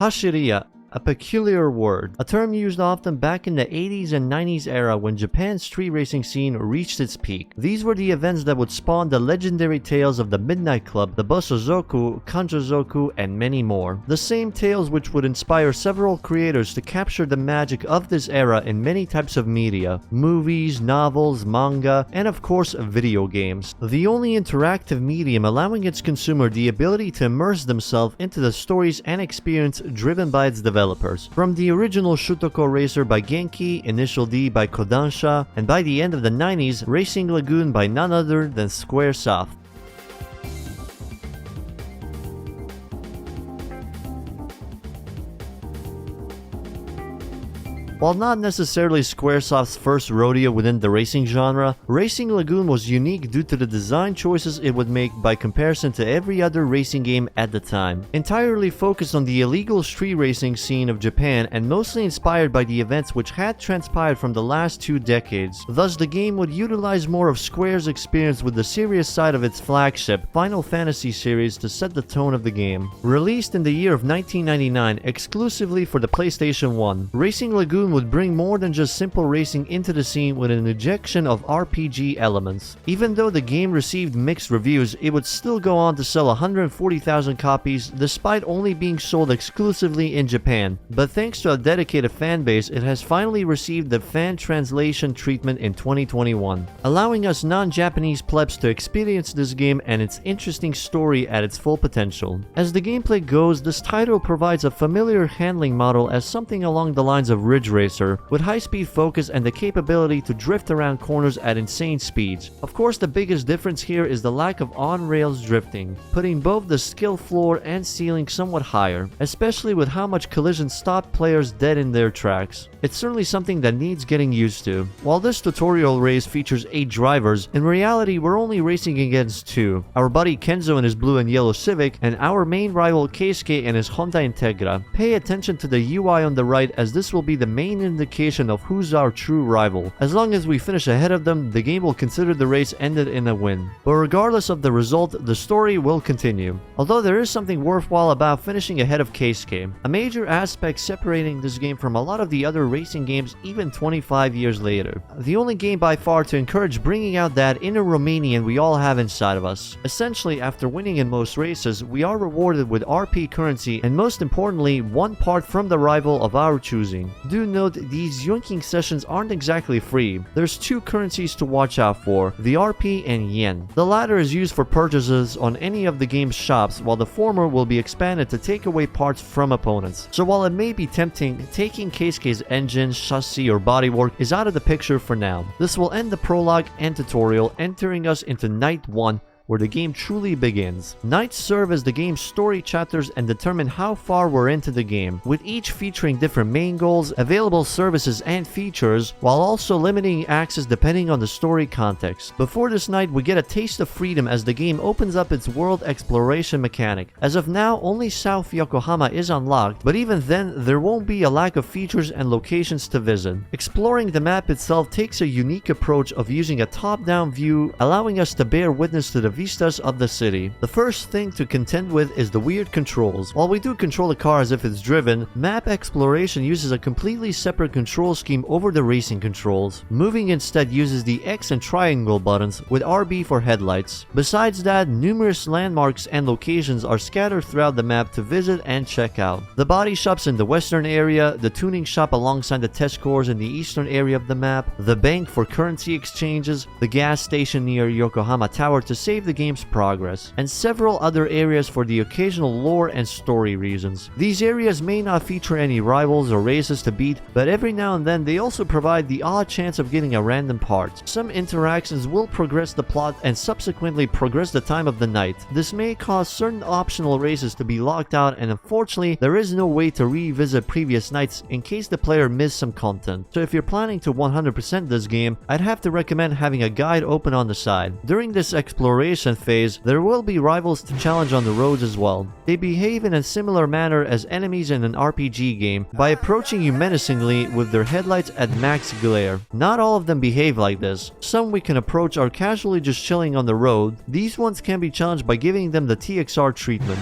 Hashiriya, a peculiar word, a term used often back in the 80s and 90s era when Japan's street racing scene reached its peak. These were the events that would spawn the legendary tales of the Midnight Club, the Bosozoku, Kanjozoku, and many more. The same tales which would inspire several creators to capture the magic of this era in many types of media: movies, novels, manga, and of course video games. The only interactive medium allowing its consumer the ability to immerse themselves into the stories and experience driven by its developers. From the original Chocobo Racer by Genki, Initial D by Kodansha, and by the end of the 90s, Racing Lagoon by none other than Squaresoft. While not necessarily Squaresoft's first rodeo within the racing genre, Racing Lagoon was unique due to the design choices it would make by comparison to every other racing game at the time. Entirely focused on the illegal street racing scene of Japan and mostly inspired by the events which had transpired from the last 2 decades. Thus, the game would utilize more of Square's experience with the serious side of its flagship, Final Fantasy series, to set the tone of the game. Released in the year of 1999 exclusively for the PlayStation 1, Racing Lagoon would bring more than just simple racing into the scene with an injection of RPG elements. Even though the game received mixed reviews, it would still go on to sell 140,000 copies despite only being sold exclusively in Japan. But thanks to a dedicated fan base, it has finally received the fan translation treatment in 2021, allowing us non-Japanese plebs to experience this game and its interesting story at its full potential. As the gameplay goes, this title provides a familiar handling model as something along the lines of Ridge Racer, with high-speed focus and the capability to drift around corners at insane speeds. Of course, the biggest difference here is the lack of on-rails drifting, putting both the skill floor and ceiling somewhat higher, especially with how much collision stopped players dead in their tracks. It's certainly something that needs getting used to. While this tutorial race features 8 drivers, in reality we're only racing against 2. Our buddy Kenzo in his blue and yellow Civic, and our main rival Keisuke in his Honda Integra. Pay attention to the UI on the right, as this will be the main indication of who's our true rival. As long as we finish ahead of them, the game will consider the race ended in a win. But regardless of the result, the story will continue. Although there is something worthwhile about finishing ahead of Keisuke, a major aspect separating this game from a lot of the other racing games even 25 years later. The only game by far to encourage bringing out that inner Romanian we all have inside of us. Essentially, after winning in most races, we are rewarded with RP currency and most importantly, 1 part from the rival of our choosing. Do note, these yoinking sessions aren't exactly free. There's 2 currencies to watch out for, the RP and yen. The latter is used for purchases on any of the game's shops, while the former will be expanded to take away parts from opponents. So while it may be tempting, taking Keisuke's engine, chassis, or bodywork is out of the picture for now. This will end the prologue and tutorial, entering us into Night 1, where the game truly begins. Nights serve as the game's story chapters and determine how far we're into the game, with each featuring different main goals, available services and features, while also limiting access depending on the story context. Before this night, we get a taste of freedom as the game opens up its world exploration mechanic. As of now, only South Yokohama is unlocked, but even then, there won't be a lack of features and locations to visit. Exploring the map itself takes a unique approach of using a top-down view, allowing us to bear witness to the vistas of the city. The first thing to contend with is the weird controls. While we do control the car as if it's driven, map exploration uses a completely separate control scheme over the racing controls. Moving instead uses the X and triangle buttons, with RB for headlights. Besides that, numerous landmarks and locations are scattered throughout the map to visit and check out. The body shops in the western area, the tuning shop alongside the test cores in the eastern area of the map, the bank for currency exchanges, the gas station near Yokohama Tower to save the game's progress, and several other areas for the occasional lore and story reasons. These areas may not feature any rivals or races to beat, but every now and then they also provide the odd chance of getting a random part. Some interactions will progress the plot and subsequently progress the time of the night. This may cause certain optional races to be locked out, and unfortunately there is no way to revisit previous nights in case the player missed some content. So if you're planning to 100% this game, I'd have to recommend having a guide open on the side. During this exploration phase, there will be rivals to challenge on the roads as well. They behave in a similar manner as enemies in an RPG game, by approaching you menacingly with their headlights at max glare. Not all of them behave like this. Some we can approach are casually just chilling on the road. These ones can be challenged by giving them the TXR treatment.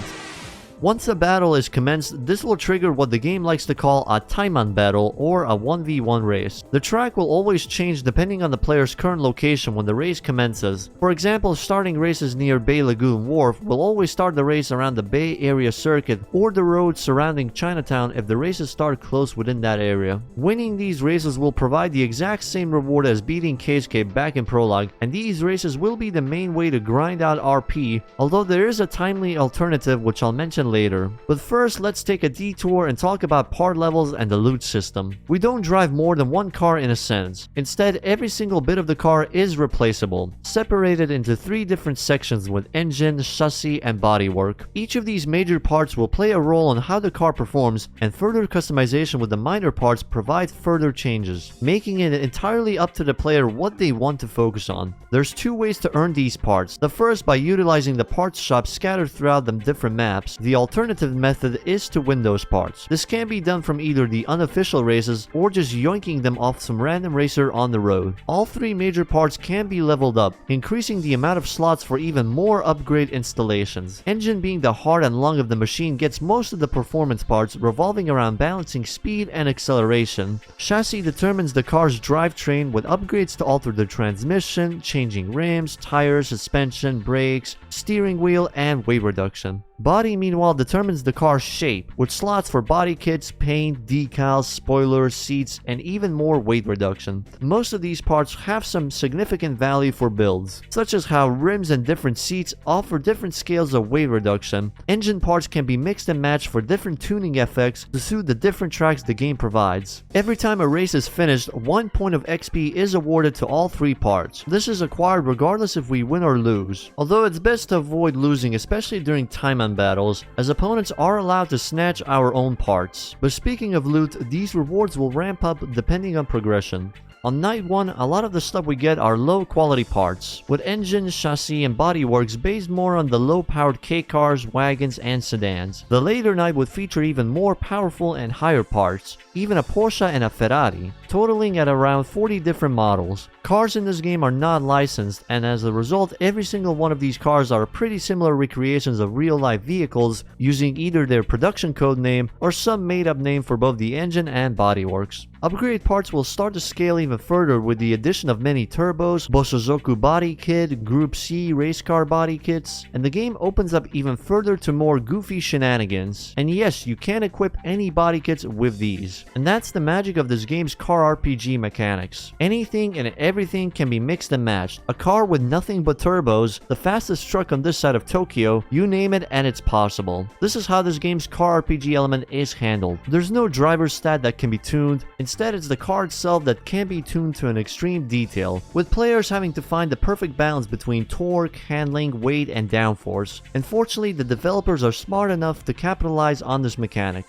Once a battle is commenced, this will trigger what the game likes to call a Taiman battle or a 1v1 race. The track will always change depending on the player's current location when the race commences. For example, starting races near Bay Lagoon Wharf will always start the race around the Bay Area circuit or the road surrounding Chinatown if the races start close within that area. Winning these races will provide the exact same reward as beating Keisuke back in Prologue, and these races will be the main way to grind out RP, although there is a timely alternative which I'll mention later. But first, let's take a detour and talk about part levels and the loot system. We don't drive more than one car in a sense. Instead, every single bit of the car is replaceable, separated into 3 different sections with engine, chassis, and bodywork. Each of these major parts will play a role on how the car performs, and further customization with the minor parts provide further changes, making it entirely up to the player what they want to focus on. There's 2 ways to earn these parts. The first by utilizing the parts shops scattered throughout the different maps. The alternative method is to win those parts. This can be done from either the unofficial races or just yoinking them off some random racer on the road. All 3 major parts can be leveled up, increasing the amount of slots for even more upgrade installations. Engine, being the heart and lung of the machine, gets most of the performance parts, revolving around balancing speed and acceleration. Chassis determines the car's drivetrain with upgrades to alter the transmission, changing rims, tires, suspension, brakes, steering wheel, and weight reduction. Body, meanwhile, determines the car's shape, with slots for body kits, paint, decals, spoilers, seats, and even more weight reduction. Most of these parts have some significant value for builds, such as how rims and different seats offer different scales of weight reduction. Engine parts can be mixed and matched for different tuning effects to suit the different tracks the game provides. Every time a race is finished, 1 point of XP is awarded to all 3 parts. This is acquired regardless if we win or lose, although it's best to avoid losing, especially during time battles, as opponents are allowed to snatch our own parts. But speaking of loot, these rewards will ramp up depending on progression. On night 1, a lot of the stuff we get are low quality parts, with engine, chassis, and bodyworks based more on the low powered K cars, wagons, and sedans. The later night would feature even more powerful and higher parts, even a Porsche and a Ferrari, totaling at around 40 different models. Cars in this game are not licensed, and as a result, every single one of these cars are pretty similar recreations of real-life vehicles, using either their production code name or some made-up name for both the engine and bodyworks. Upgrade parts will start to scale even further with the addition of many turbos, Boshozoku body kit, Group C race car body kits, and the game opens up even further to more goofy shenanigans. And yes, you can equip any body kits with these. And that's the magic of this game's car RPG mechanics. Anything and everything can be mixed and matched. A car with nothing but turbos, the fastest truck on this side of Tokyo, you name it and it's possible. This is how this game's car RPG element is handled. There's no driver stat that can be tuned. Instead, it's the car itself that can be tuned to an extreme detail, with players having to find the perfect balance between torque, handling, weight, and downforce. Unfortunately, the developers are smart enough to capitalize on this mechanic.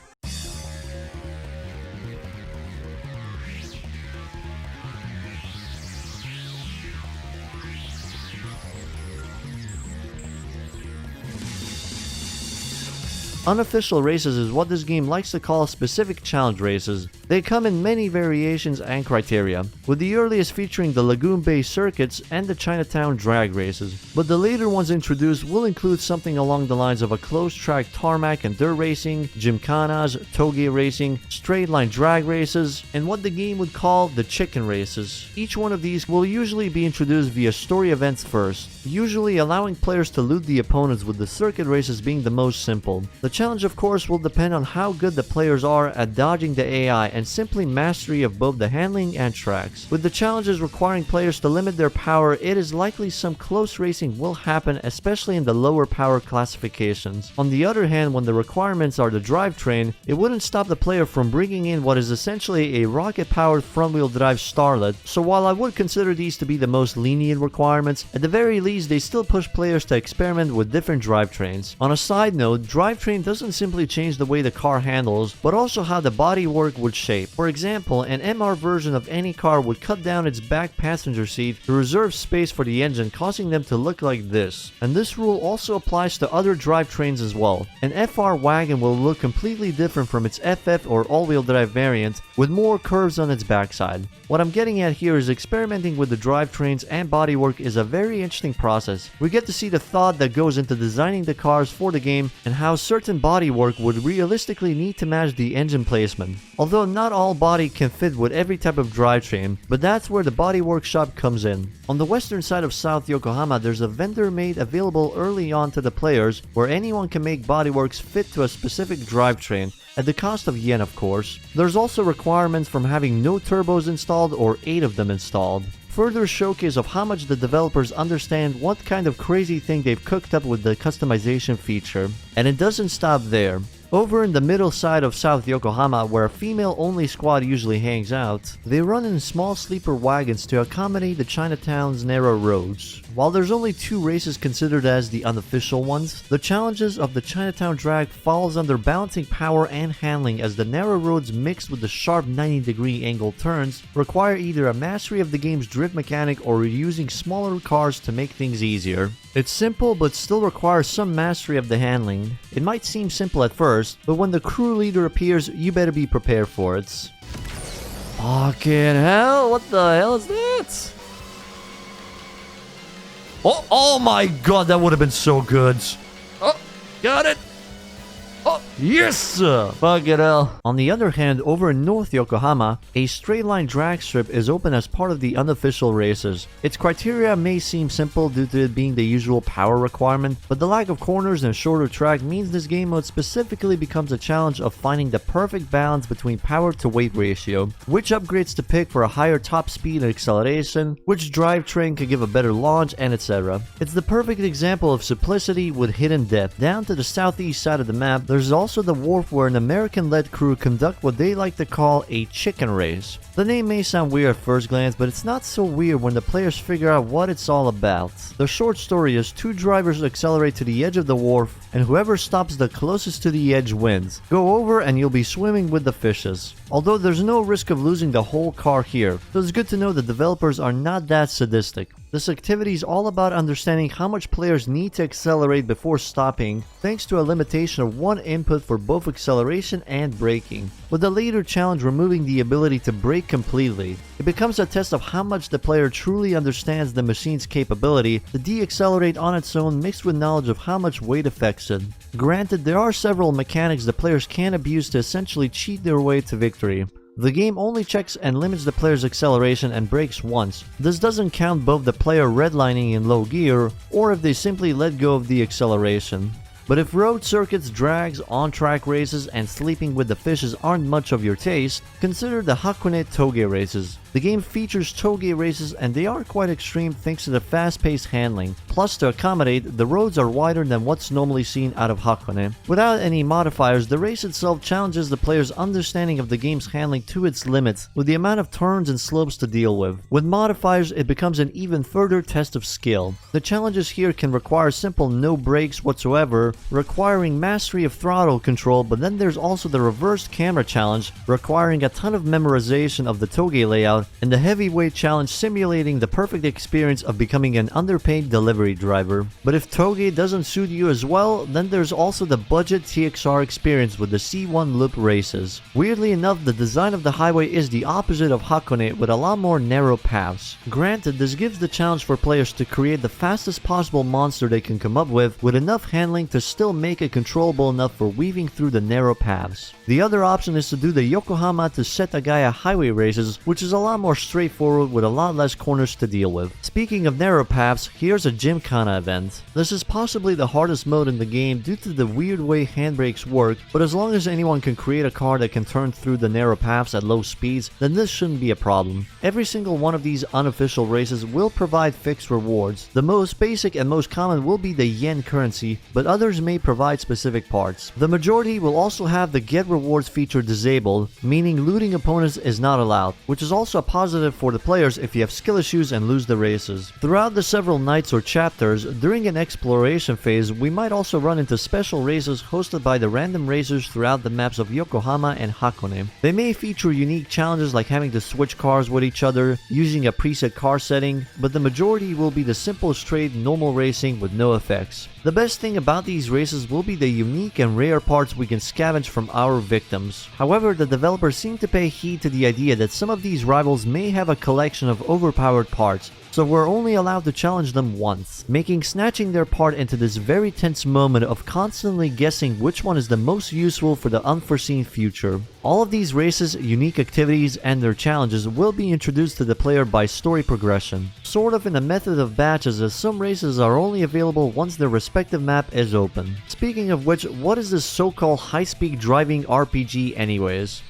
Unofficial races is what this game likes to call specific challenge races. They come in many variations and criteria, with the earliest featuring the Lagoon Bay circuits and the Chinatown drag races. But the later ones introduced will include something along the lines of a closed track tarmac and dirt racing, gymkhanas, toge racing, straight line drag races, and what the game would call the chicken races. Each one of these will usually be introduced via story events first, usually allowing players to loot the opponents, with the circuit races being the most simple. The challenge, of course, will depend on how good the players are at dodging the AI and simply mastery of both the handling and tracks. With the challenges requiring players to limit their power, it is likely some close racing will happen, especially in the lower power classifications. On the other hand, when the requirements are the drivetrain, it wouldn't stop the player from bringing in what is essentially a rocket-powered front-wheel drive starlet. So while I would consider these to be the most lenient requirements, at the very least they still push players to experiment with different drivetrains. On a side note, drivetrain doesn't simply change the way the car handles, but also how the bodywork would shape. For example, an MR version of any car would cut down its back passenger seat to reserve space for the engine, causing them to look like this. And this rule also applies to other drivetrains as well. An FR wagon will look completely different from its FF or all-wheel drive variant, with more curves on its backside. What I'm getting at here is experimenting with the drivetrains and bodywork is a very interesting process. We get to see the thought that goes into designing the cars for the game and how certain bodywork would realistically need to match the engine placement. Although not all body can fit with every type of drivetrain, but that's where the body workshop comes in. On the western side of South Yokohama, there's a vendor made available early on to the players where anyone can make bodyworks fit to a specific drivetrain, at the cost of yen of course. There's also requirements from having no turbos installed or 8 of them installed. Further showcase of how much the developers understand what kind of crazy thing they've cooked up with the customization feature. And it doesn't stop there. Over in the middle side of South Yokohama, where a female-only squad usually hangs out, they run in small sleeper wagons to accommodate the Chinatown's narrow roads. While there's only 2 races considered as the unofficial ones, the challenges of the Chinatown drag falls under balancing power and handling, as the narrow roads mixed with the sharp 90-degree angle turns require either a mastery of the game's drift mechanic or using smaller cars to make things easier. It's simple but still requires some mastery of the handling. It might seem simple at first, but when the crew leader appears, you better be prepared for it. Fucking hell, what the hell is that? Oh my god, that would have been so good. Oh, got it. Oh, yes! Fucking hell. On the other hand, over in North Yokohama, a straight line drag strip is open as part of the unofficial races. Its criteria may seem simple due to it being the usual power requirement, but the lack of corners and shorter track means this game mode specifically becomes a challenge of finding the perfect balance between power to weight ratio, which upgrades to pick for a higher top speed and acceleration, which drivetrain could give a better launch, and etc. It's the perfect example of simplicity with hidden depth. Down to the southeast side of the map, there's also the wharf where an American-led crew conduct what they like to call a chicken race. The name may sound weird at first glance, but it's not so weird when the players figure out what it's all about. The short story is 2 drivers accelerate to the edge of the wharf, and whoever stops the closest to the edge wins. Go over and you'll be swimming with the fishes. Although there's no risk of losing the whole car here, so it's good to know the developers are not that sadistic. This activity is all about understanding how much players need to accelerate before stopping, thanks to a limitation of 1 input for both acceleration and braking, with the later challenge removing the ability to brake completely. It becomes a test of how much the player truly understands the machine's capability to de-accelerate on its own, mixed with knowledge of how much weight affects it. Granted, there are several mechanics the players can abuse to essentially cheat their way to victory. The game only checks and limits the player's acceleration and brakes once. This doesn't count both the player redlining in low gear or if they simply let go of the acceleration. But if road circuits, drags, on-track races, and sleeping with the fishes aren't much of your taste, consider the Hakon Toge races. The game features toge races and they are quite extreme thanks to the fast-paced handling. Plus, to accommodate, the roads are wider than what's normally seen out of Hakone. Without any modifiers, the race itself challenges the player's understanding of the game's handling to its limits, with the amount of turns and slopes to deal with. With modifiers, it becomes an even further test of skill. The challenges here can require simple no brakes whatsoever, requiring mastery of throttle control, but then there's also the reversed camera challenge, requiring a ton of memorization of the toge layout, and the heavyweight challenge simulating the perfect experience of becoming an underpaid delivery driver. But if toge doesn't suit you as well, then there's also the budget TXR experience with the C1 loop races. Weirdly enough, the design of the highway is the opposite of Hakone, with a lot more narrow paths. Granted, this gives the challenge for players to create the fastest possible monster they can come up with enough handling to still make it controllable enough for weaving through the narrow paths. The other option is to do the Yokohama to Setagaya highway races, which is a lot more straightforward with a lot less corners to deal with. Speaking of narrow paths, here's a Gymkhana event. This is possibly the hardest mode in the game due to the weird way handbrakes work, but as long as anyone can create a car that can turn through the narrow paths at low speeds, then this shouldn't be a problem. Every single one of these unofficial races will provide fixed rewards. The most basic and most common will be the yen currency, but others may provide specific parts. The majority will also have the get rewards feature disabled, meaning looting opponents is not allowed, which is also a positive for the players if you have skill issues and lose the races. Throughout the several nights or chapters, during an exploration phase, we might also run into special races hosted by the random racers throughout the maps of Yokohama and Hakone. They may feature unique challenges like having to switch cars with each other, using a preset car setting, but the majority will be the simple straight normal racing with no effects. The best thing about these races will be the unique and rare parts we can scavenge from our victims. However, the developers seem to pay heed to the idea that some of these rivals may have a collection of overpowered parts, so we're only allowed to challenge them once, making snatching their part into this very tense moment of constantly guessing which one is the most useful for the unforeseen future. All of these races, unique activities, and their challenges will be introduced to the player by story progression, sort of in a method of batches, as some races are only available once their respective map is open. Speaking of which, what is this so-called high-speed driving RPG anyways?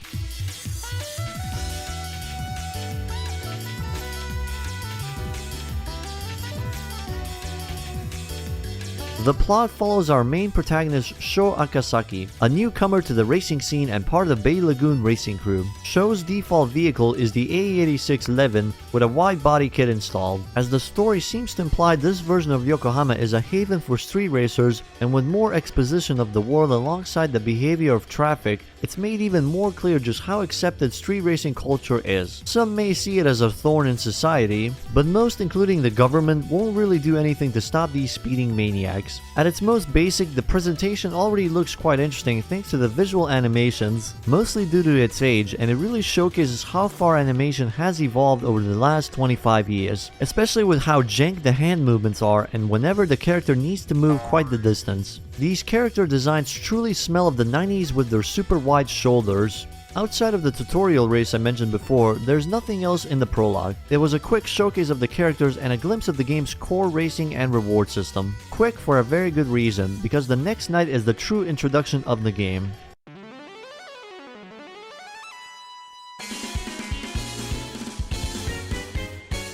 The plot follows our main protagonist Sho Akasaki, a newcomer to the racing scene and part of the Bay Lagoon racing crew. Sho's default vehicle is the A86 Levin with a wide body kit installed. As the story seems to imply, this version of Yokohama is a haven for street racers, and with more exposition of the world alongside the behavior of traffic, it's made even more clear just how accepted street racing culture is. Some may see it as a thorn in society, but most, including the government, won't really do anything to stop these speeding maniacs. At its most basic, the presentation already looks quite interesting thanks to the visual animations, mostly due to its age, and it really showcases how far animation has evolved over the last 25 years, especially with how jank the hand movements are and whenever the character needs to move quite the distance. These character designs truly smell of the 90s with their super wide shoulders. Outside of the tutorial race I mentioned before, there's nothing else in the prologue. There was a quick showcase of the characters and a glimpse of the game's core racing and reward system. Quick for a very good reason, because the next night is the true introduction of the game.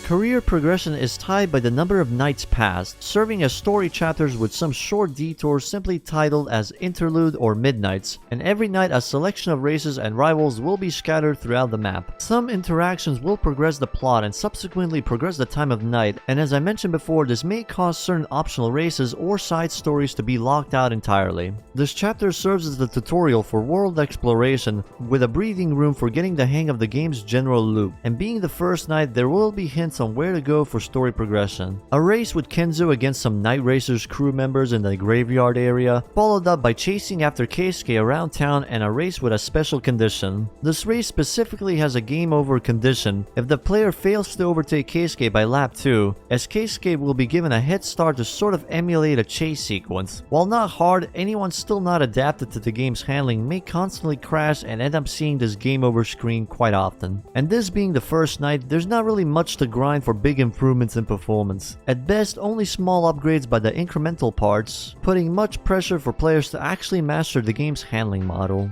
Career progression is tied by the number of nights passed, serving as story chapters with some short detours simply titled as interlude or midnights, and every night a selection of races and rivals will be scattered throughout the map. Some interactions will progress the plot and subsequently progress the time of night, and as I mentioned before, this may cause certain optional races or side stories to be locked out entirely. This chapter serves as the tutorial for world exploration, with a breathing room for getting the hang of the game's general loop, and being the first night, there will be hints on where to go for story progression. A race with Kenzo against some Night Racers crew members in the graveyard area, followed up by chasing after Keisuke around town, and a race with a special condition. This race specifically has a game over condition if the player fails to overtake Keisuke by lap 2, as Keisuke will be given a head start to sort of emulate a chase sequence. While not hard, anyone still not adapted to the game's handling may constantly crash and end up seeing this game over screen quite often. And this being the first night, there's not really much to grind for big improvements in performance. At best, only small upgrades by the incremental parts, putting much pressure for players to actually master the game's handling model.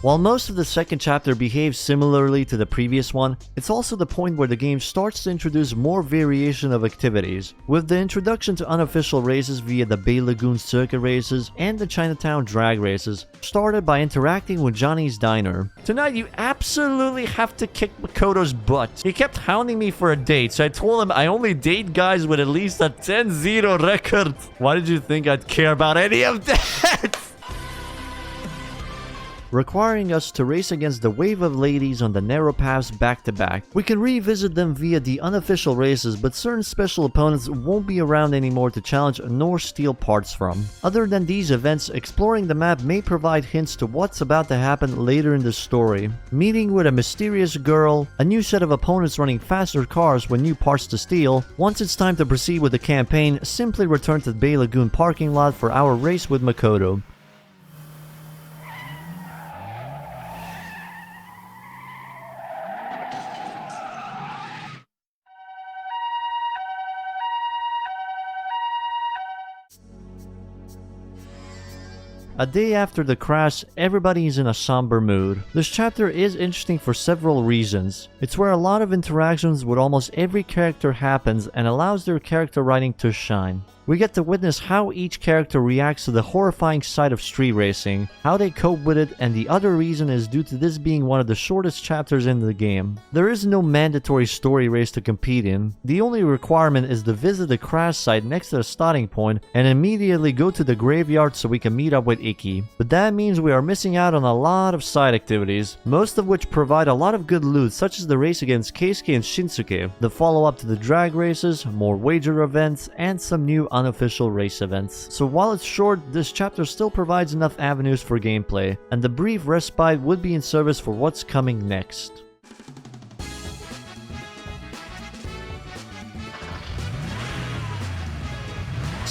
While most of the second chapter behaves similarly to the previous one, it's also the point where the game starts to introduce more variation of activities, with the introduction to unofficial races via the Bay Lagoon circuit races and the Chinatown drag races, started by interacting with Johnny's Diner. Tonight you absolutely have to kick Makoto's butt. He kept hounding me for a date, so I told him I only date guys with at least a 10-0 record. Why did you think I'd care about any of that? Requiring us to race against the wave of ladies on the narrow paths back to back. We can revisit them via the unofficial races, but certain special opponents won't be around anymore to challenge nor steal parts from. Other than these events, exploring the map may provide hints to what's about to happen later in the story. Meeting with a mysterious girl, a new set of opponents running faster cars with new parts to steal. Once it's time to proceed with the campaign, simply return to the Bay Lagoon parking lot for our race with Makoto. A day after the crash, everybody is in a somber mood. This chapter is interesting for several reasons. It's where a lot of interactions with almost every character happens and allows their character writing to shine. We get to witness how each character reacts to the horrifying sight of street racing, how they cope with it, and the other reason is due to this being one of the shortest chapters in the game. There is no mandatory story race to compete in. The only requirement is to visit the crash site next to the starting point and immediately go to the graveyard so we can meet up with Iki. But that means we are missing out on a lot of side activities, most of which provide a lot of good loot, such as the race against Keisuke and Shinsuke, the follow-up to the drag races, more wager events, and some new unofficial race events. So while it's short, this chapter still provides enough avenues for gameplay, and the brief respite would be in service for what's coming next.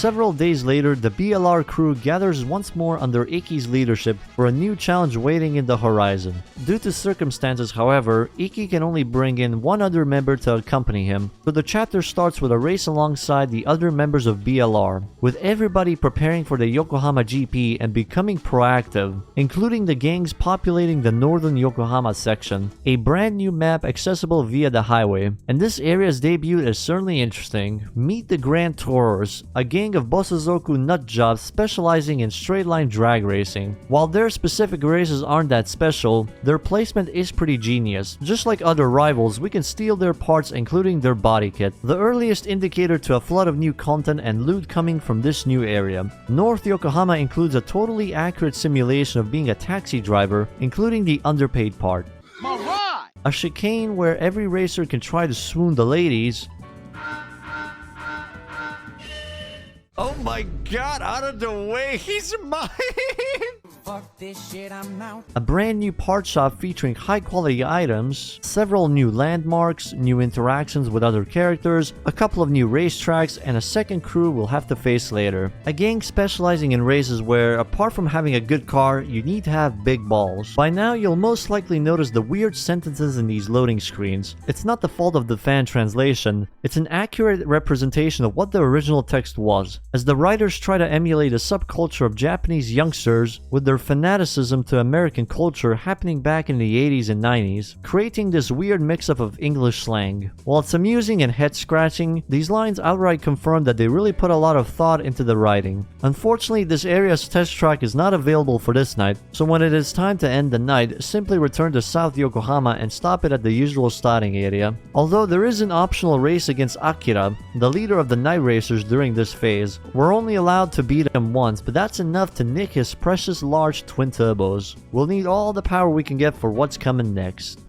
Several days later, the BLR crew gathers once more under Iki's leadership for a new challenge waiting in the horizon. Due to circumstances, however, Iki can only bring in one other member to accompany him, so the chapter starts with a race alongside the other members of BLR, with everybody preparing for the Yokohama GP and becoming proactive, including the gangs populating the northern Yokohama section, a brand new map accessible via the highway. And this area's debut is certainly interesting. Meet the Gran Tourers, a gang of Bosozoku nutjobs specializing in straight-line drag racing. While their specific races aren't that special, their placement is pretty genius. Just like other rivals, we can steal their parts including their body kit, the earliest indicator to a flood of new content and loot coming from this new area. North Yokohama includes a totally accurate simulation of being a taxi driver, including the underpaid part. A chicane where every racer can try to swoon the ladies. Oh my god, out of the way, he's mine! Fuck this shit, I'm out. A brand new part shop featuring high quality items, several new landmarks, new interactions with other characters, a couple of new racetracks, and a second crew we'll have to face later. A gang specializing in races where, apart from having a good car, you need to have big balls. By now, you'll most likely notice the weird sentences in these loading screens. It's not the fault of the fan translation, it's an accurate representation of what the original text was, as the writers try to emulate a subculture of Japanese youngsters with their fanaticism to American culture happening back in the 80s and 90s, creating this weird mix-up of English slang. While it's amusing and head-scratching, these lines outright confirm that they really put a lot of thought into the writing. Unfortunately, this area's test track is not available for this night, so when it is time to end the night, simply return to South Yokohama and stop it at the usual starting area. Although there is an optional race against Akira, the leader of the night racers during this phase. We're only allowed to beat him once, but that's enough to nick his precious large twin turbos. We'll need all the power we can get for what's coming next.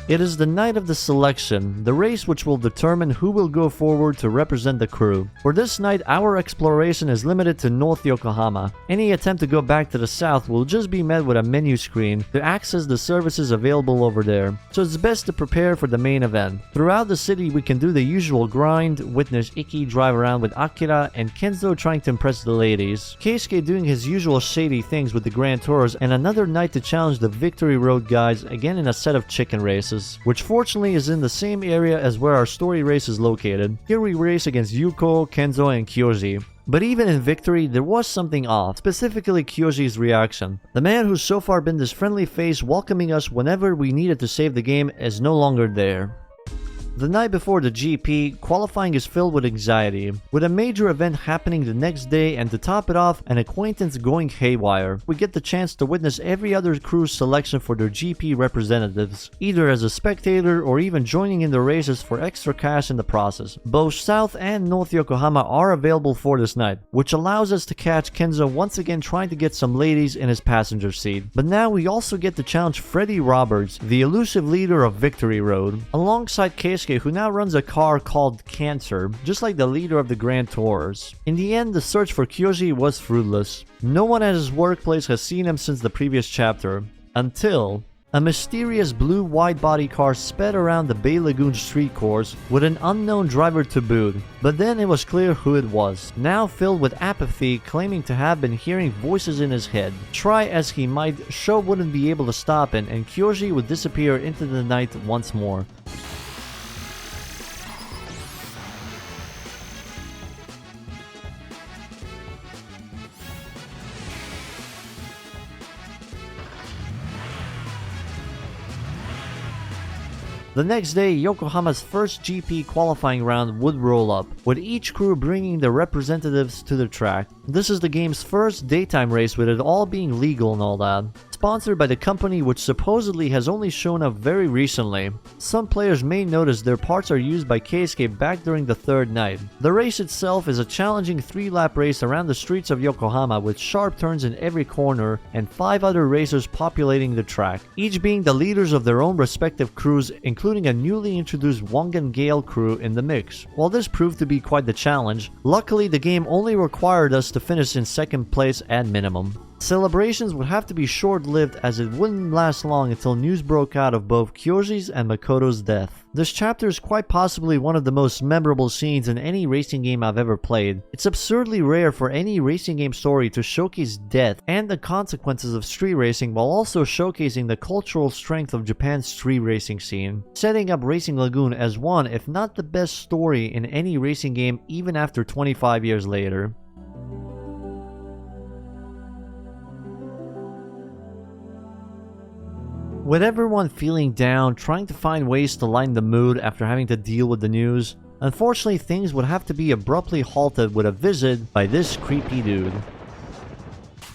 It is the night of the selection, the race which will determine who will go forward to represent the crew. For this night, our exploration is limited to North Yokohama. Any attempt to go back to the south will just be met with a menu screen to access the services available over there, so it's best to prepare for the main event. Throughout the city, we can do the usual grind, witness Iki drive around with Akira, and Kenzo trying to impress the ladies, Keisuke doing his usual shady things with the Gran Tours, and another night to challenge the Victory Road guys again in a set of chicken races, which fortunately is in the same area as where our story race is located. Here we race against Yuko, Kenzo, and Kyoji. But even in victory, there was something off, specifically Kyoji's reaction. The man who's so far been this friendly face welcoming us whenever we needed to save the game is no longer there. The night before the GP, qualifying is filled with anxiety, with a major event happening the next day, and to top it off, an acquaintance going haywire. We get the chance to witness every other crew's selection for their GP representatives, either as a spectator or even joining in the races for extra cash in the process. Both South and North Yokohama are available for this night, which allows us to catch Kenzo once again trying to get some ladies in his passenger seat. But now we also get to challenge Freddie Roberts, the elusive leader of Victory Road, alongside Keisuke, who now runs a car called Cancer, just like the leader of the Gran Tours. In the end, the search for Kyoji was fruitless. No one at his workplace has seen him since the previous chapter, until a mysterious blue wide-body car sped around the Bay Lagoon street course with an unknown driver to boot. But then it was clear who it was, now filled with apathy, claiming to have been hearing voices in his head. Try as he might, Sho wouldn't be able to stop him, and Kyoji would disappear into the night once more. The next day, Yokohama's first GP qualifying round would roll up, with each crew bringing their representatives to the track. This is the game's first daytime race, with it all being legal and all that. Sponsored by the company which supposedly has only shown up very recently. Some players may notice their parts are used by Keisuke back during the third night. The race itself is a challenging 3-lap race around the streets of Yokohama with sharp turns in every corner and 5 other racers populating the track, each being the leaders of their own respective crews, including a newly introduced Wangan Gale crew in the mix. While this proved to be quite the challenge, luckily the game only required us to finish in second place at minimum. Celebrations would have to be short-lived as it wouldn't last long until news broke out of both Kyoji's and Makoto's death. This chapter is quite possibly one of the most memorable scenes in any racing game I've ever played. It's absurdly rare for any racing game story to showcase death and the consequences of street racing while also showcasing the cultural strength of Japan's street racing scene, setting up Racing Lagoon as one, if not the best story in any racing game even after 25 years later. With everyone feeling down, trying to find ways to lighten the mood after having to deal with the news, unfortunately things would have to be abruptly halted with a visit by this creepy dude.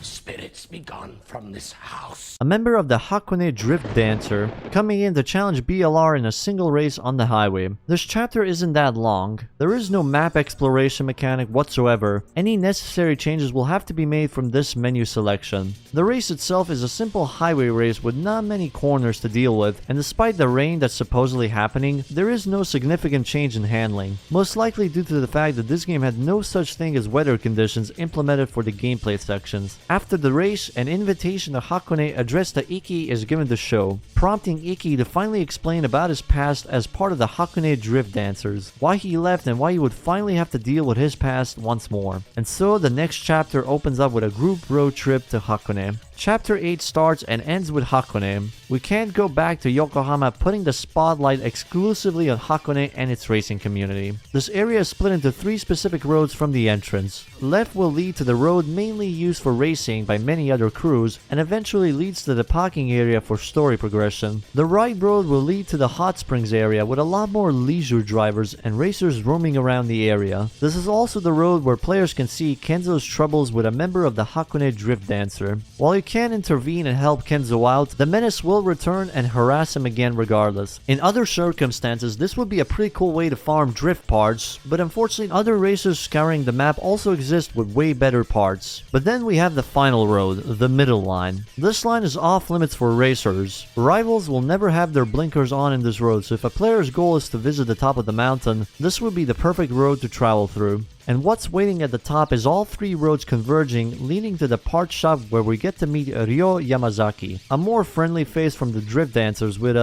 Spirits be gone from this house. A member of the Hakone Drift Dancer, coming in to challenge BLR in a single race on the highway. This chapter isn't that long. There is no map exploration mechanic whatsoever. Any necessary changes will have to be made from this menu selection. The race itself is a simple highway race with not many corners to deal with, and despite the rain that's supposedly happening, there is no significant change in handling. Most likely due to the fact that this game had no such thing as weather conditions implemented for the gameplay sections. After the race, an invitation to Hakone addressed to Iki is given to show, prompting Iki to finally explain about his past as part of the Hakone Drift Dancers, why he left and why he would finally have to deal with his past once more. And so the next chapter opens up with a group road trip to Hakone. Chapter 8 starts and ends with Hakone. We can't go back to Yokohama, putting the spotlight exclusively on Hakone and its racing community. This area is split into 3 specific roads from the entrance. Left will lead to the road mainly used for racing by many other crews, and eventually leads to the parking area for story progression. The right road will lead to the hot springs area with a lot more leisure drivers and racers roaming around the area. This is also the road where players can see Kenzo's troubles with a member of the Hakone Drift Dancer. While you can intervene and help Kenzo out, the menace will return and harass him again regardless. In other circumstances, this would be a pretty cool way to farm drift parts, but unfortunately other racers scouring the map also exist with way better parts. But then we have the final road, the middle line. This line is off limits for racers. Rivals will never have their blinkers on in this road, so if a player's goal is to visit the top of the mountain, this would be the perfect road to travel through. And what's waiting at the top is all 3 roads converging, leading to the part shop where we get to meet Ryo Yamazaki, a more friendly face from the drift dancers with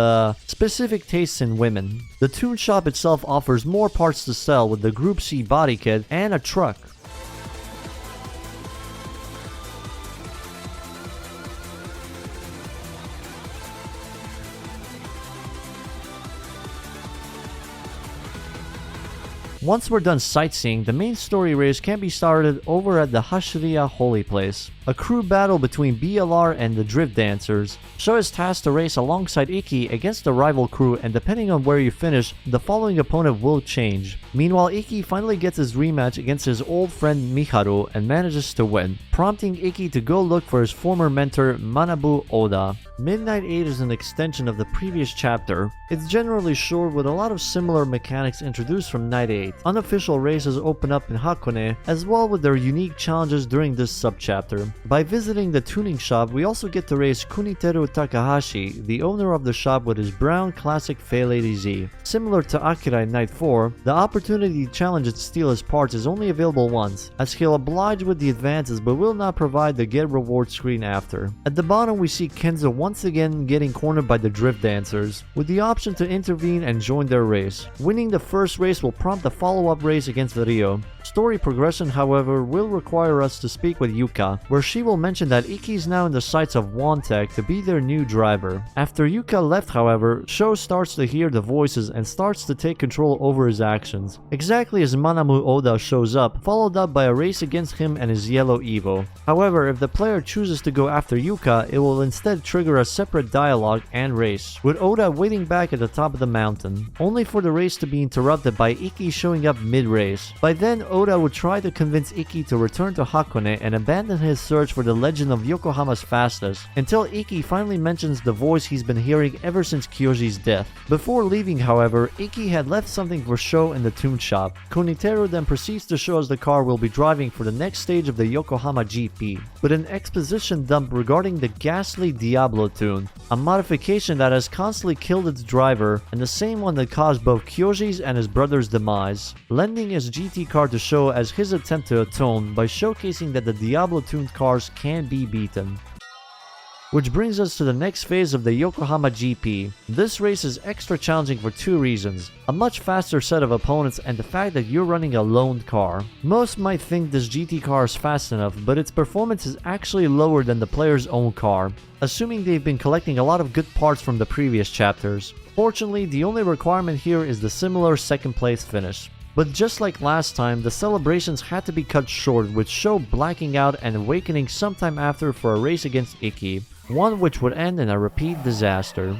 specific tastes in women. The tune shop itself offers more parts to sell with the Group C body kit and a truck. Once we're done sightseeing, the main story race can be started over at the Hashiriya Holy Place. A crew battle between BLR and the Drift Dancers. Sho is tasked to race alongside Iki against the rival crew, and depending on where you finish, the following opponent will change. Meanwhile, Iki finally gets his rematch against his old friend Miharu and manages to win, prompting Iki to go look for his former mentor Manabu Oda. Midnight 8 is an extension of the previous chapter. It's generally short with a lot of similar mechanics introduced from Night 8. Unofficial races open up in Hakone, as well with their unique challenges during this subchapter. By visiting the tuning shop, we also get to race Kuniteru Takahashi, the owner of the shop, with his brown classic Fairlady Z. Similar to Akira in Night 4, the opportunity to challenge and steal his parts is only available once, as he'll oblige with the advances but will not provide the get reward screen after. At the bottom we see Kenzo once again getting cornered by the Drift Dancers, with the option to intervene and join their race. Winning the first race will prompt a follow-up race against Ryo. Story progression, however, will require us to speak with Yuka, where she will mention that Iki is now in the sights of Wantech to be their new driver. After Yuka left, however, Sho starts to hear the voices and starts to take control over his actions, exactly as Manabu Oda shows up, followed up by a race against him and his yellow Evo. However, if the player chooses to go after Yuka, it will instead trigger a separate dialogue and race, with Oda waiting back at the top of the mountain, only for the race to be interrupted by Iki showing up mid-race. By then, Oda would try to convince Iki to return to Hakone and abandon his search for the legend of Yokohama's fastest, until Iki finally mentions the voice he's been hearing ever since Kyoji's death. Before leaving, however, Iki had left something for Sho in the tune shop. Kuniteru then proceeds to show us the car we'll be driving for the next stage of the Yokohama GP, with an exposition dump regarding the ghastly Diablo tune, a modification that has constantly killed its driver, and the same one that caused both Kyoji's and his brother's demise, lending his GT car to Sho as his attempt to atone by showcasing that the Diablo tuned car cars can be beaten. Which brings us to the next phase of the Yokohama GP. This race is extra challenging for two reasons: a much faster set of opponents and the fact that you're running a loaned car. Most might think this GT car is fast enough, but its performance is actually lower than the player's own car, assuming they've been collecting a lot of good parts from the previous chapters. Fortunately, the only requirement here is the similar second place finish. But just like last time, the celebrations had to be cut short, with Sho blacking out and awakening sometime after for a race against Iki, one which would end in a repeat disaster.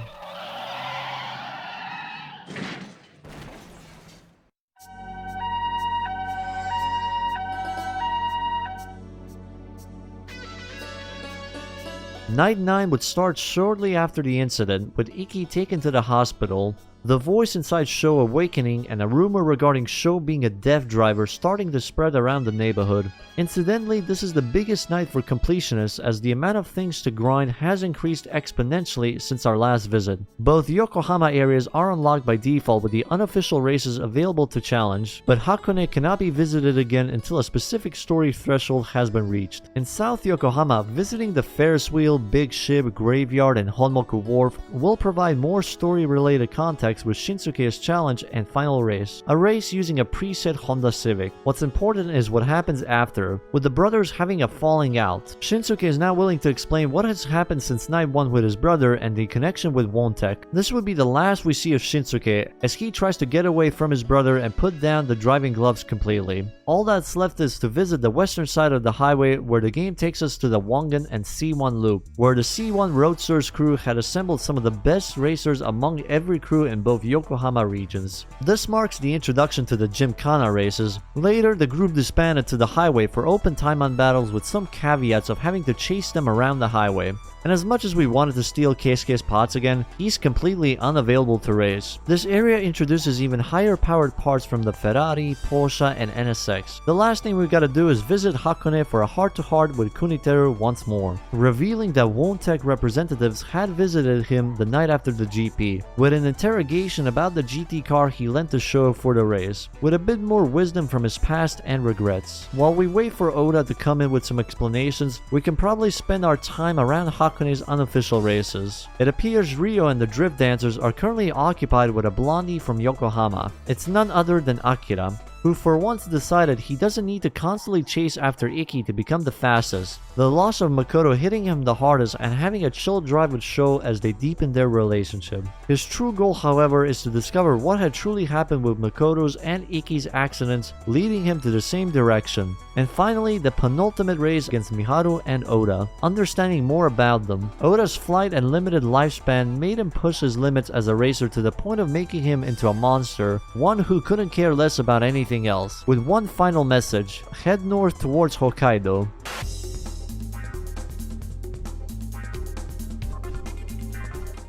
Night 9 would start shortly after the incident, with Iki taken to the hospital, the voice inside Sho awakening, and a rumor regarding Sho being a deaf driver starting to spread around the neighborhood. Incidentally, this is the biggest night for Completionists, as the amount of things to grind has increased exponentially since our last visit. Both Yokohama areas are unlocked by default with the unofficial races available to challenge, but Hakone cannot be visited again until a specific story threshold has been reached. In South Yokohama, visiting the Ferris wheel, Big Ship, Graveyard, and Honmoku Wharf will provide more story-related context with Shinsuke's challenge and final race, a race using a preset Honda Civic. What's important is what happens after, with the brothers having a falling out. Shinsuke is now willing to explain what has happened since night 1 with his brother and the connection with Wontek. This would be the last we see of Shinsuke, as he tries to get away from his brother and put down the driving gloves completely. All that's left is to visit the western side of the highway, where the game takes us to the Wangan and C1 loop, where the C1 Roadsters crew had assembled some of the best racers among every crew in both Yokohama regions. This marks the introduction to the Gymkhana races. Later, the group disbanded to the highway for open time-on battles, with some caveats of having to chase them around the highway. And as much as we wanted to steal Keisuke's pots again, he's completely unavailable to race. This area introduces even higher powered parts from the Ferrari, Porsche, and NSX. The last thing we gotta do is visit Hakone for a heart-to-heart with Kuniteru once more, revealing that Wontek representatives had visited him the night after the GP, with an interrogation about the GT car he lent to Sho for the race, with a bit more wisdom from his past and regrets. While we wait for Oda to come in with some explanations, we can probably spend our time around Hakone's unofficial races. It appears Ryo and the Drift Dancers are currently occupied with a blondie from Yokohama. It's none other than Akira, who for once decided he doesn't need to constantly chase after Iki to become the fastest. The loss of Makoto hitting him the hardest, and having a chill drive with Sho as they deepen their relationship. His true goal, however, is to discover what had truly happened with Makoto's and Iki's accidents, leading him to the same direction. And finally, the penultimate race against Miharu and Oda, understanding more about them. Oda's flight and limited lifespan made him push his limits as a racer to the point of making him into a monster, one who couldn't care less about anything else. With one final message: head north towards Hokkaido.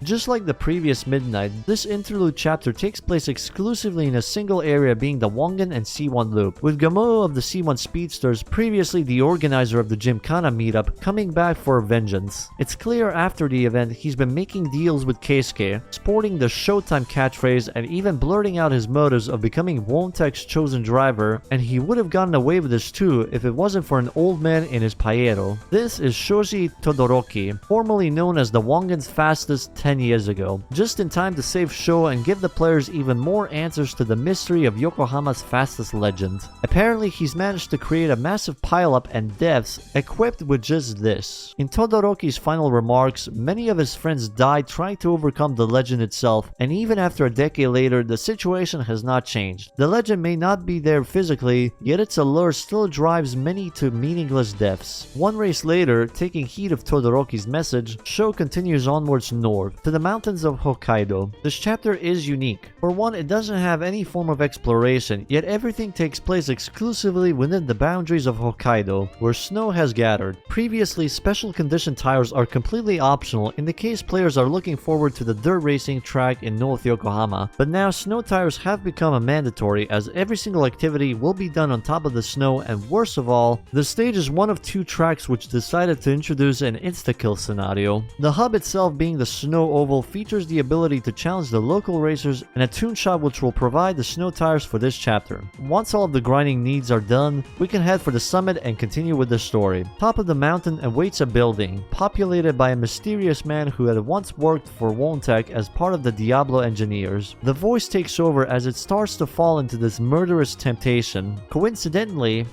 Just like the previous Midnight, this interlude chapter takes place exclusively in a single area, being the Wangan and C1 loop, with Gamoyo of the C1 Speedsters, previously the organizer of the Gymkhana meetup, coming back for vengeance. It's clear after the event he's been making deals with Keisuke, sporting the Showtime catchphrase and even blurting out his motives of becoming Wontek's chosen driver, and he would have gotten away with this too if it wasn't for an old man in his Pajero. This is Shoji Todoroki, formerly known as the Wangan's fastest 10 years ago, just in time to save Sho and give the players even more answers to the mystery of Yokohama's fastest legend. Apparently, he's managed to create a massive pileup and deaths equipped with just this. In Todoroki's final remarks, many of his friends died trying to overcome the legend itself, and even after a decade later, the situation has not changed. The legend may not be there physically, yet its allure still drives many to meaningless deaths. One race later, taking heed of Todoroki's message, Sho continues onwards north, to the mountains of Hokkaido. This chapter is unique. For one, it doesn't have any form of exploration, yet everything takes place exclusively within the boundaries of Hokkaido, where snow has gathered. Previously, special condition tires are completely optional in the case players are looking forward to the dirt racing track in North Yokohama, but now snow tires have become a mandatory, as every single activity will be done on top of the snow, and worst of all, the stage is one of two tracks which decided to introduce an insta-kill scenario. The hub itself being the snow Oval features the ability to challenge the local racers and a tune shop which will provide the snow tires for this chapter. Once all of the grinding needs are done, we can head for the summit and continue with the story. Top of the mountain awaits a building, populated by a mysterious man who had once worked for Wontech as part of the Diablo engineers. The voice takes over as it starts to fall into this murderous temptation. Coincidentally,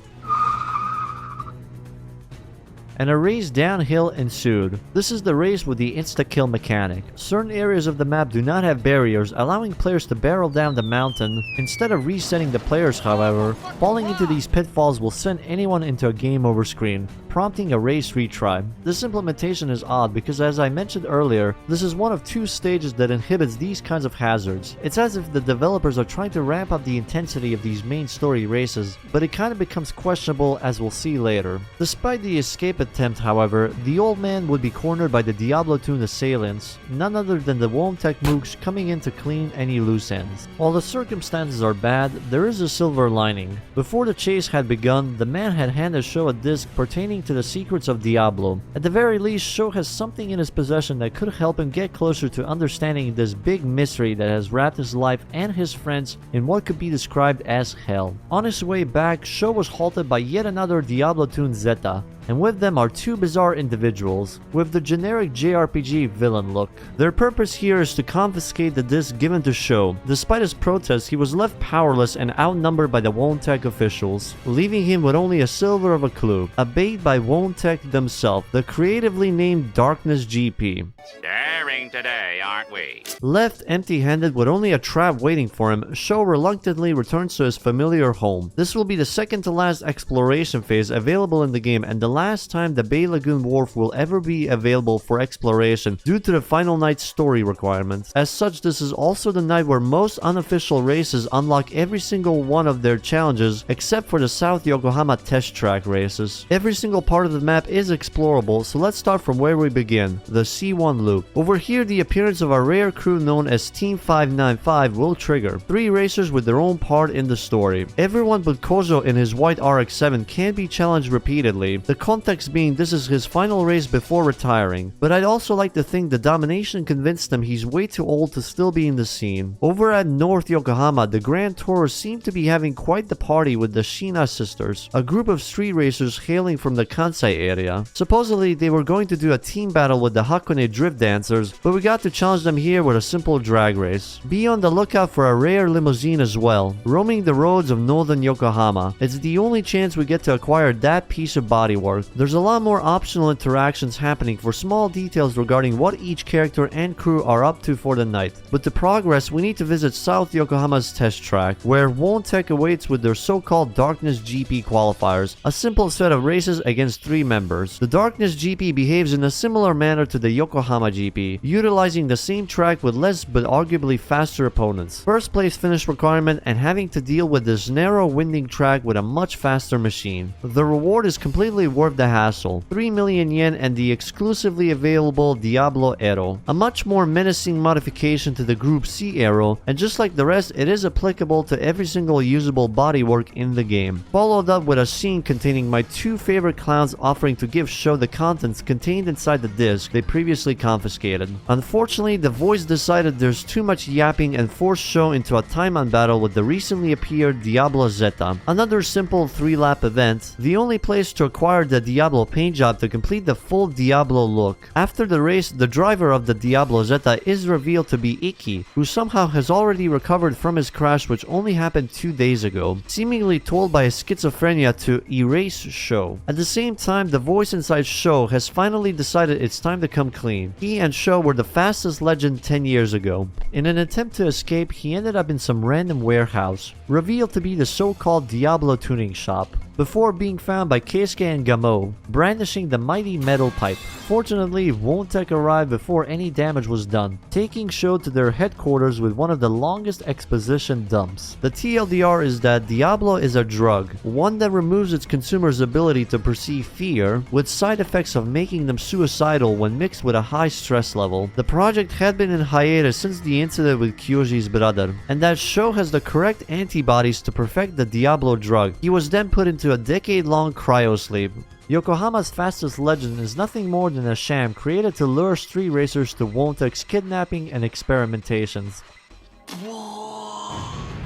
and a race downhill ensued. This is the race with the insta-kill mechanic. Certain areas of the map do not have barriers, allowing players to barrel down the mountain. Instead of resetting the players, however, falling into these pitfalls will send anyone into a game over screen, prompting a race retry. This implementation is odd because, as I mentioned earlier, this is one of two stages that inhibits these kinds of hazards. It's as if the developers are trying to ramp up the intensity of these main story races, but it kind of becomes questionable as we'll see later. Despite the escape attempt, however, the old man would be cornered by the Diablo 2 assailants, none other than the Wontech mooks coming in to clean any loose ends. While the circumstances are bad, there is a silver lining. Before the chase had begun, the man had handed Sho a disc pertaining to the secrets of Diablo. At the very least, Sho has something in his possession that could help him get closer to understanding this big mystery that has wrapped his life and his friends in what could be described as hell. On his way back, Sho was halted by yet another Diablo 2 Zeta, and with them are two bizarre individuals with the generic JRPG villain look. Their purpose here is to confiscate the disc given to Sho. Despite his protest, he was left powerless and outnumbered by the Wontech officials, leaving him with only a silver of a clue, a bait by Wontech themselves, the creatively named Darkness GP. Daring today, aren't we? Left empty-handed with only a trap waiting for him, Sho reluctantly returns to his familiar home. This will be the second to last exploration phase available in the game and the last time the Bay Lagoon Wharf will ever be available for exploration due to the final night's story requirements. As such, this is also the night where most unofficial races unlock every single one of their challenges except for the South Yokohama test track races. Every single part of the map is explorable, so let's start from where we begin, the C1 loop. Over here, the appearance of a rare crew known as Team 595 will trigger. 3 racers with their own part in the story. Everyone but Kozo in his white RX-7 can be challenged repeatedly. The context being this is his final race before retiring, but I'd also like to think the domination convinced him he's way too old to still be in the scene. Over at North Yokohama, the Gran Tours seem to be having quite the party with the Shina sisters, a group of street racers hailing from the Kansai area. Supposedly they were going to do a team battle with the Hakone drift dancers, but we got to challenge them here with a simple drag race. Be on the lookout for a rare limousine as well, roaming the roads of northern Yokohama. It's the only chance we get to acquire that piece of bodywork. There's a lot more optional interactions happening for small details regarding what each character and crew are up to for the night. But to progress, we need to visit South Yokohama's test track, where Wontech awaits with their so-called Darkness GP qualifiers, a simple set of races against 3 members. The Darkness GP behaves in a similar manner to the Yokohama GP, utilizing the same track with less but arguably faster opponents. First place finish requirement and having to deal with this narrow winding track with a much faster machine. The reward is completely worth the hassle. 3 million yen and the exclusively available Diablo Arrow, a much more menacing modification to the Group C Arrow, and just like the rest, it is applicable to every single usable bodywork in the game. Followed up with a scene containing my 2 favorite clowns offering to give Sho the contents contained inside the disc they previously confiscated. Unfortunately, the voice decided there's too much yapping and forced Sho into a time-on battle with the recently appeared Diablo Zeta, another simple 3-lap event, the only place to acquire the Diablo paint job to complete the full Diablo look. After the race, the driver of the Diablo Zeta is revealed to be Iki, who somehow has already recovered from his crash which only happened 2 days ago, seemingly told by his schizophrenia to erase Sho. At the same time, the voice inside Sho has finally decided it's time to come clean. He and Sho were the fastest legend 10 years ago. In an attempt to escape, he ended up in some random warehouse, revealed to be the so-called Diablo tuning shop, before being found by Keisuke and Gamo, brandishing the mighty metal pipe. Fortunately, Wontech arrived before any damage was done, taking Sho to their headquarters with one of the longest exposition dumps. The TLDR is that Diablo is a drug, one that removes its consumer's ability to perceive fear, with side effects of making them suicidal when mixed with a high stress level. The project had been in hiatus since the incident with Kyoji's brother, and that Sho has the correct antibodies to perfect the Diablo drug. He was then put into a decade-long cryosleep. Yokohama's fastest legend is nothing more than a sham created to lure street racers to Wontek's kidnapping and experimentations.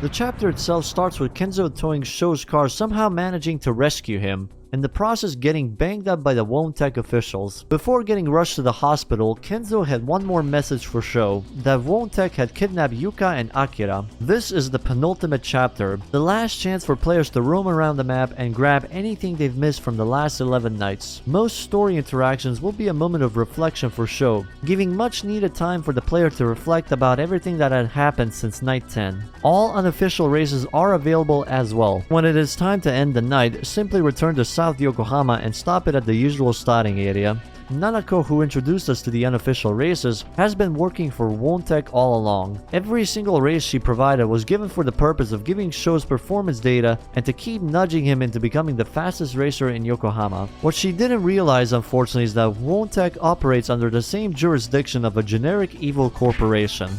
The chapter itself starts with Kenzo towing Sho's car, somehow managing to rescue him, in the process getting banged up by the Wontek officials. Before getting rushed to the hospital, Kenzo had one more message for Sho, that Wontek had kidnapped Yuka and Akira. This is the penultimate chapter, the last chance for players to roam around the map and grab anything they've missed from the last 11 nights. Most story interactions will be a moment of reflection for Sho, giving much needed time for the player to reflect about everything that had happened since night 10. All unofficial races are available as well. When it is time to end the night, simply return to South Yokohama and stop it at the usual starting area. Nanako, who introduced us to the unofficial races, has been working for Wontek all along. Every single race she provided was given for the purpose of giving Sho's performance data and to keep nudging him into becoming the fastest racer in Yokohama. What she didn't realize, unfortunately, is that Wontek operates under the same jurisdiction of a generic evil corporation.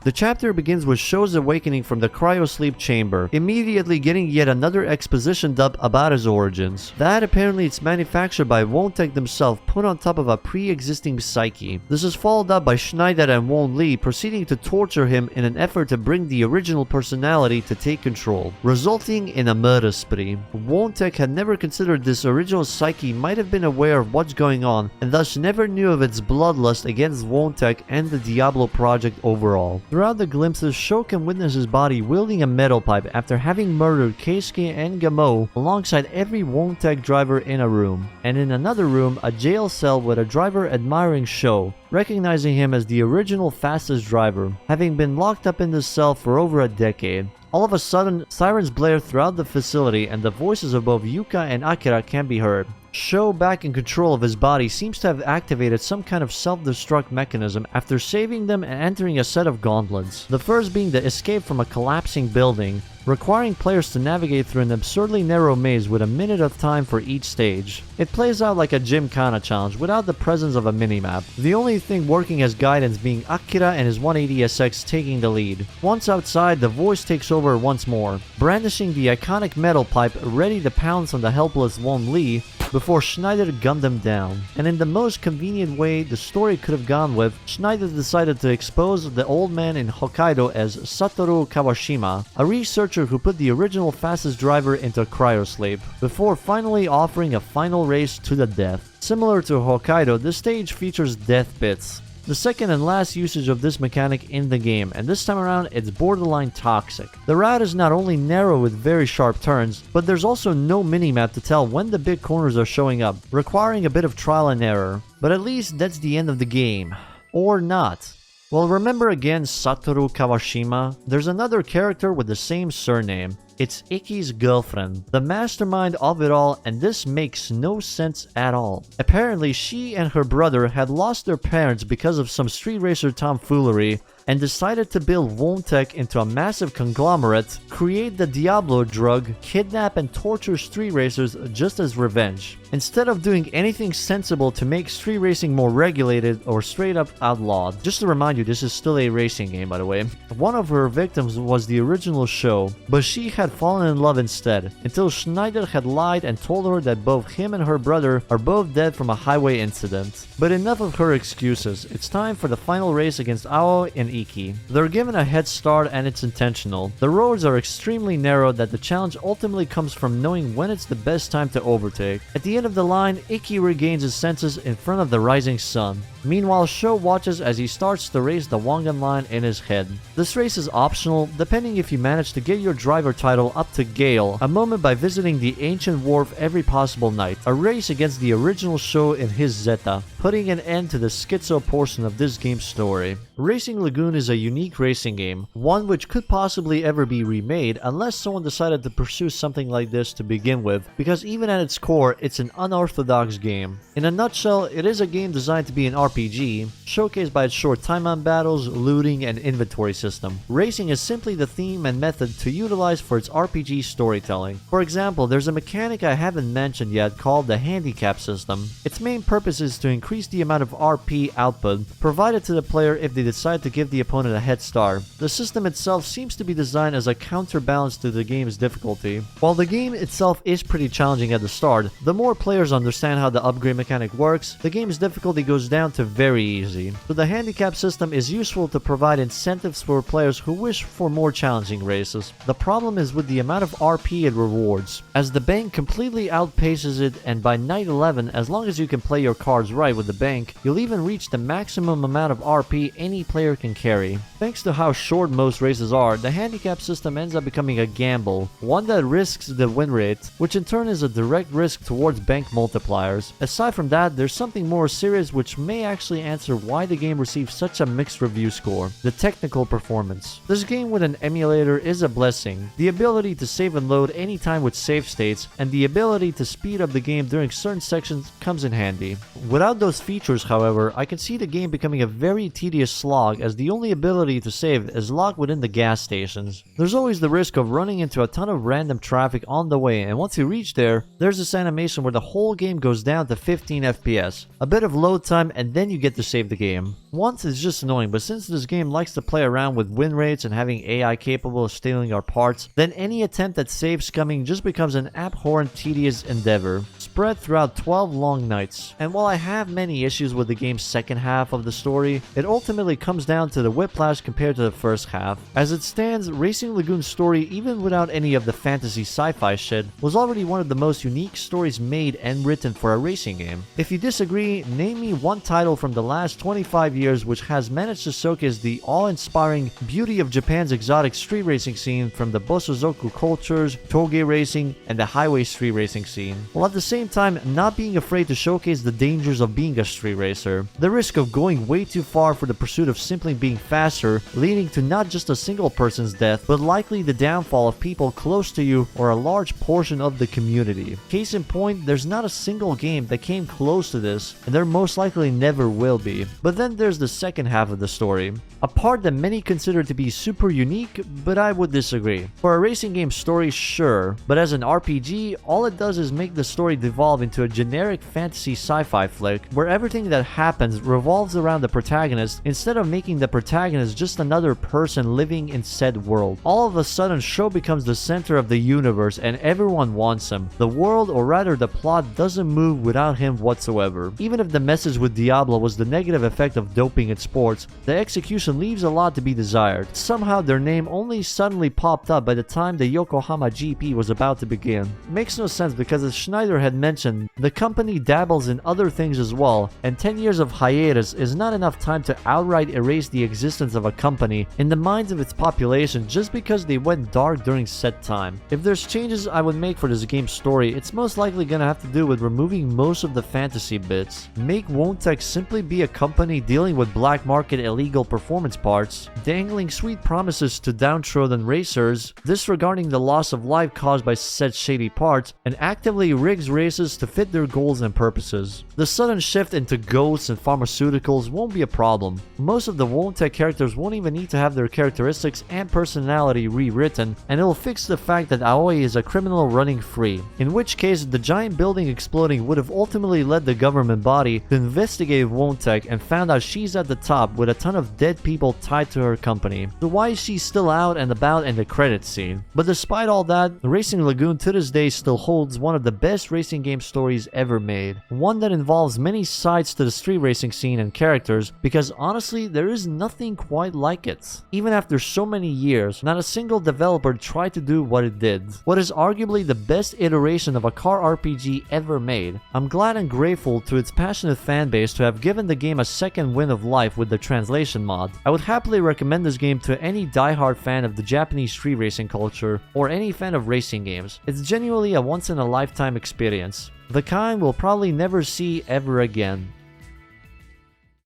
The chapter begins with Sho's awakening from the cryosleep chamber, immediately getting yet another exposition dump about his origins. That apparently it's manufactured by Wontek themselves, put on top of a pre-existing psyche. This is followed up by Schneider and Won Lee proceeding to torture him in an effort to bring the original personality to take control, resulting in a murder spree. Wontek had never considered this original psyche might have been aware of what's going on, and thus never knew of its bloodlust against Wontek and the Diablo project overall. Throughout the glimpses, Sho can witness his body wielding a metal pipe after having murdered Keisuke and Gamo alongside every Wontek driver in a room, and in another room, a jail cell with a driver admiring Sho, recognizing him as the original fastest driver, having been locked up in this cell for over a decade. All of a sudden, sirens blare throughout the facility and the voices of both Yuka and Akira can be heard. Sho, back in control of his body, seems to have activated some kind of self-destruct mechanism after saving them and entering a set of gauntlets. The first being the escape from a collapsing building, requiring players to navigate through an absurdly narrow maze with a minute of time for each stage. It plays out like a Gymkhana challenge without the presence of a minimap, the only thing working as guidance being Akira and his 180SX taking the lead. Once outside, the voice takes over once more, brandishing the iconic metal pipe ready to pounce on the helpless Won Lee before Schneider gunned him down. And in the most convenient way the story could have gone with, Schneider decided to expose the old man in Hokkaido as Satoru Kawashima, a researcher who put the original fastest driver into cryosleep, before finally offering a final race to the death. Similar to Hokkaido, this stage features death pits, the second and last usage of this mechanic in the game, and this time around it's borderline toxic. The route is not only narrow with very sharp turns, but there's also no minimap to tell when the big corners are showing up, requiring a bit of trial and error. But at least that's the end of the game. Or not. Well, remember again Satoru Kawashima? There's another character with the same surname. It's Ikki's girlfriend, the mastermind of it all, and this makes no sense at all. Apparently, she and her brother had lost their parents because of some street racer tomfoolery, and decided to build Wontek into a massive conglomerate, create the Diablo drug, kidnap and torture street racers just as revenge, instead of doing anything sensible to make street racing more regulated or straight up outlawed. Just to remind you, this is still a racing game, by the way. One of her victims was the original Sho, but she had fallen in love instead, until Schneider had lied and told her that both him and her brother are both dead from a highway incident. But enough of her excuses, it's time for the final race against Ao and Ikki. They're given a head start and it's intentional. The roads are extremely narrow that the challenge ultimately comes from knowing when it's the best time to overtake. At the end of the line, Ikki regains his senses in front of the rising sun. Meanwhile, Sho watches as he starts to race the Wangan line in his head. This race is optional, depending if you manage to get your driver title up to Gale, a moment by visiting the ancient wharf every possible night, a race against the original Sho in his Zeta, putting an end to the schizo portion of this game's story. Racing Lagoon is a unique racing game, one which could possibly ever be remade unless someone decided to pursue something like this to begin with, because even at its core, it's an unorthodox game. In a nutshell, it is a game designed to be an RPG, showcased by its short time-on battles, looting, and inventory system. Racing is simply the theme and method to utilize for its RPG storytelling. For example, there's a mechanic I haven't mentioned yet called the handicap system. Its main purpose is to increase increase the amount of RP output provided to the player if they decide to give the opponent a head start. The system itself seems to be designed as a counterbalance to the game's difficulty. While the game itself is pretty challenging at the start, the more players understand how the upgrade mechanic works, the game's difficulty goes down to very easy. So the handicap system is useful to provide incentives for players who wish for more challenging races. The problem is with the amount of RP it rewards, as the bank completely outpaces it, and by night 11, as long as you can play your cards right with the bank, you'll even reach the maximum amount of RP any player can carry. Thanks to how short most races are, the handicap system ends up becoming a gamble, one that risks the win rate, which in turn is a direct risk towards bank multipliers. Aside from that, there's something more serious which may actually answer why the game received such a mixed review score: the technical performance. This game with an emulator is a blessing. The ability to save and load anytime with save states, and the ability to speed up the game during certain sections comes in handy. Without those features, however, I can see the game becoming a very tedious slog, as the only ability to save is locked within the gas stations. There's always the risk of running into a ton of random traffic on the way, and once you reach there, there's this animation where the whole game goes down to 15 FPS, a bit of load time, and then you get to save the game. Once it's just annoying, but since this game likes to play around with win rates and having AI capable of stealing our parts, then any attempt at save scumming just becomes an abhorrent, tedious endeavor, spread throughout 12 long nights. And while I have many issues with the game's second half of the story, it ultimately comes down to the whiplash compared to the first half. As it stands, Racing Lagoon's story, even without any of the fantasy sci-fi shit, was already one of the most unique stories made and written for a racing game. If you disagree, name me one title from the last 25 years which has managed to showcase the awe-inspiring beauty of Japan's exotic street racing scene, from the Bosozoku cultures, toge racing, and the highway street racing scene, while at the same time not being afraid to showcase the dangers of being a street racer, the risk of going way too far for the pursuit of simply being faster, leading to not just a single person's death, but likely the downfall of people close to you or a large portion of the community. Case in point, there's not a single game that came close to this, and there most likely never will be. But then there's the second half of the story, a part that many consider to be super unique, but I would disagree. For a racing game story, sure, but as an RPG, all it does is make the story devolve into a generic fantasy sci-fi flick, where everything that happens revolves around the protagonist instead of making the protagonist just another person living in said world. All of a sudden, Sho becomes the center of the universe and everyone wants him. The world, or rather the plot, doesn't move without him whatsoever. Even if the message with Diablo was the negative effect of doping in sports, the execution leaves a lot to be desired. Somehow their name only suddenly popped up by the time the Yokohama GP was about to begin. Makes no sense, because as Schneider had mentioned, the company dabbles in other things as well, and 10 years of hiatus is not enough time to outright erase the existence of a company in the minds of its population just because they went dark during said time. If there's changes I would make for this game's story, it's most likely gonna have to do with removing most of the fantasy bits. Make Wontech simply be a company dealing with black market illegal performance parts, dangling sweet promises to downtrodden racers, disregarding the loss of life caused by said shady parts, and actively rigs races to fit their goals and purposes. The sudden shift into ghosts and pharmaceuticals won't be a problem. Most of the Wontech characters won't even need to have their characteristics and personality rewritten, and it'll fix the fact that Aoi is a criminal running free, in which case the giant building exploding would have ultimately led the government body to investigate Wontech and found out she's at the top with a ton of dead people tied to her company. So why is she still out and about in the credits scene? But despite all that, Racing Lagoon to this day still holds one of the best racing game stories ever made. One that involves many sides to the street racing scene and characters, because honestly there is nothing quite like it. Even after so many years, not a single developer tried to do what it did. What is arguably the best iteration of a car RPG ever made. I'm glad and grateful to its passionate fanbase to have given the game a second win of life with the translation mod. I would happily recommend this game to any diehard fan of the Japanese street racing culture, or any fan of racing games. It's genuinely a once-in-a-lifetime experience, the kind we'll probably never see ever again.